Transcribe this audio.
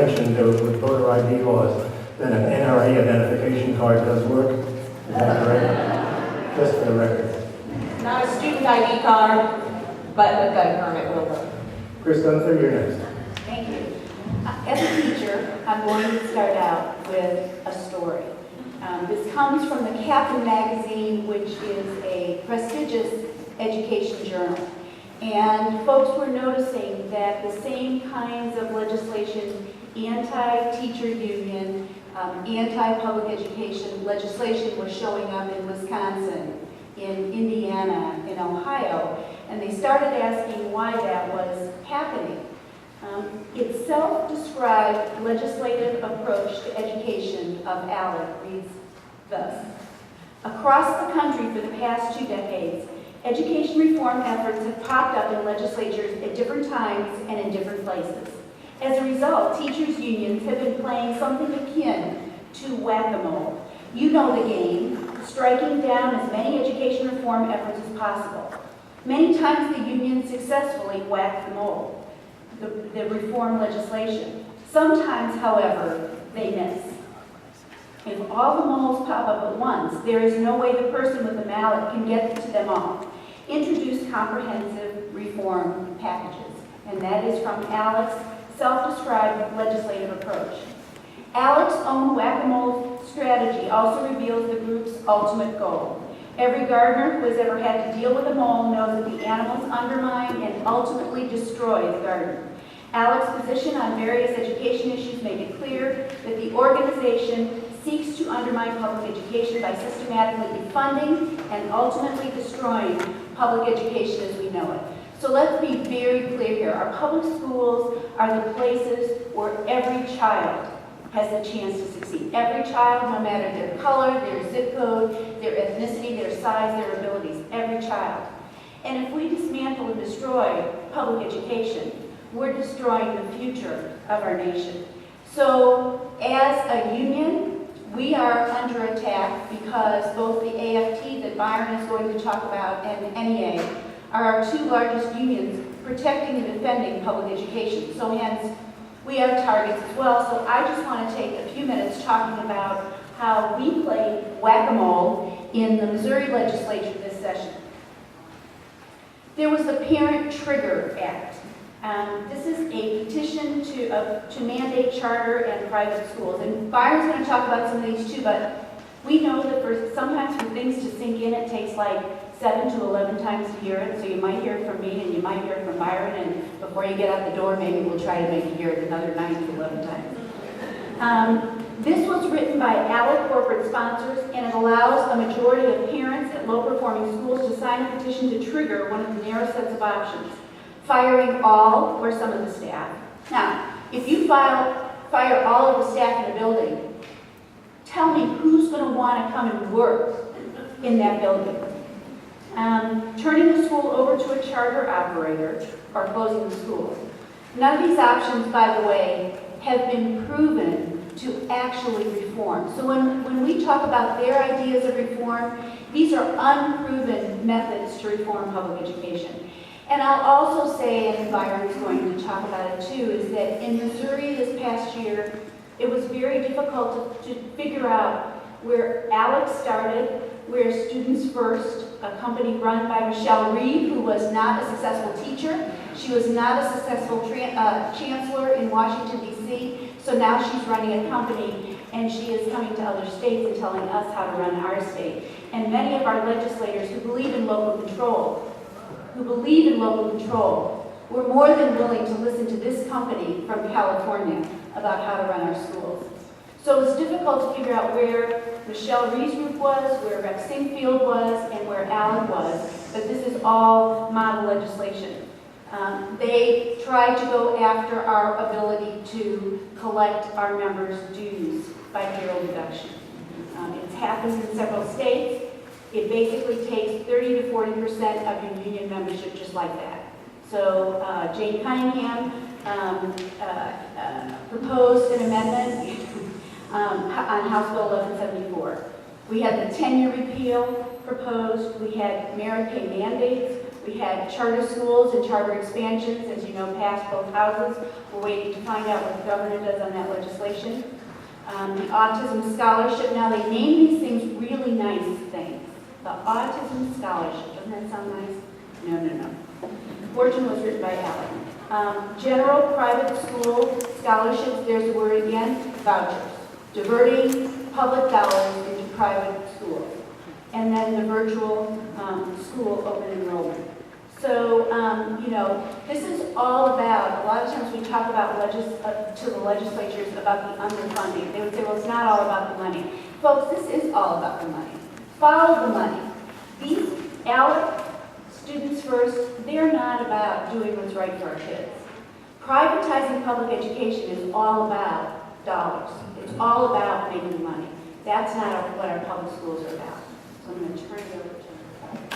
mentioned with voter ID laws that an NRA identification card does work. Is that correct? Just for the record. Not a student ID card, but a gun permit will work. Chris Gunther, you're next. Thank you. As a teacher, I'm going to start out with a story. This comes from the Captain magazine, which is a prestigious education journal. And folks were noticing that the same kinds of legislation, anti-teacher union, anti-public education legislation was showing up in Wisconsin, in Indiana, in Ohio, and they started asking why that was happening. Its self-described legislative approach to education of ALEC reads thus: across the country for the past 2 decades, education reform efforts have popped up in legislatures at different times and in different places. As a result, teachers' unions have been playing something akin to whack-a-mole. You know the game, striking down as many education reform efforts as possible. Many times the unions successfully whack the mole, the reform legislation. Sometimes, however, they miss. If all the moles pop up at once, there is no way the person with the mallet can get to them all. Introduce comprehensive reform packages. And that is from ALEC's self-described legislative approach. ALEC's own whack-a-mole strategy also reveals the group's ultimate goal. Every gardener who has ever had to deal with a mole knows that the animals undermine and ultimately destroy the garden. ALEC's position on various education issues make it clear that the organization seeks to undermine public education by systematically defunding and ultimately destroying public education as we know it. So let's be very clear here. Our public schools are the places where every child has a chance to succeed. Every child, no matter their color, their zip code, their ethnicity, their size, their abilities, every child. And if we dismantle and destroy public education, we're destroying the future of our nation. So as a union, we are under attack because both the AFT that Byron is going to talk about and the NEA are our 2 largest unions protecting and defending public education. So hence, we have targets as well. So I just want to take a few minutes talking about how we played whack-a-mole in the Missouri legislature this session. There was the Parent Trigger Act. This is a petition to mandate charter and private schools. And Byron's going to talk about some of these too, but we know that sometimes for things to sink in, it takes like 7 to 11 times to hear it. So you might hear it from me and you might hear it from Byron, and before you get out the door, maybe we'll try to make you hear it another 9 to 11 times. This was written by ALEC corporate sponsors, and it allows a majority of parents at low-performing schools to sign a petition to trigger one of the narrow sets of options: firing all or some of the staff. Now, if you fire all of the staff in a building, tell me who's going to want to come and work in that building. Turning the school over to a charter operator or closing the school. None of these options, by the way, have been proven to actually reform. So when we talk about their ideas of reform, these are unproven methods to reform public education. And I'll also say, and Byron's going to talk about it too, is that in Missouri this past year, it was very difficult to figure out where ALEC started, where Students First, a company run by Michelle Reed, who was not a successful teacher. She was not a successful chancellor in Washington, D.C., so now she's running a company, and she is coming to other states and telling us how to run our state. And many of our legislators who believe in local control, were more than willing to listen to this company from California about how to run our schools. So it was difficult to figure out where Michelle Reed's group was, where Rex Singfield was, and where ALEC was, but this is all model legislation. They tried to go after our ability to collect our members' dues by payroll deduction. It's happened in several states. It basically takes 30 to 40% of your union membership just like that. So Jane Cunningham proposed an amendment on House Bill 1174. We had the tenure repeal proposed. We had merit pay mandates. We had charter schools and charter expansions, as you know, passed both houses. We're waiting to find out what the governor does on that legislation. The autism scholarship, now they name these things really nice things. The autism scholarship, doesn't that sound nice? No, no, no. Fortune was written by ALEC. General private school scholarships, there's the word again, vouchers. Diverting public dollars into private schools. And then the virtual school open enrollment. So, you know, this is all about, a lot of times we talk about to the legislatures about the underfunding. They would say, well, it's not all about the money. Folks, this is all about the money. Follow the money. These ALEC students first, they're not about doing what's right for our kids. Privatizing public education is all about dollars. It's all about making money. That's not what our public schools are about. So I'm going to turn it over to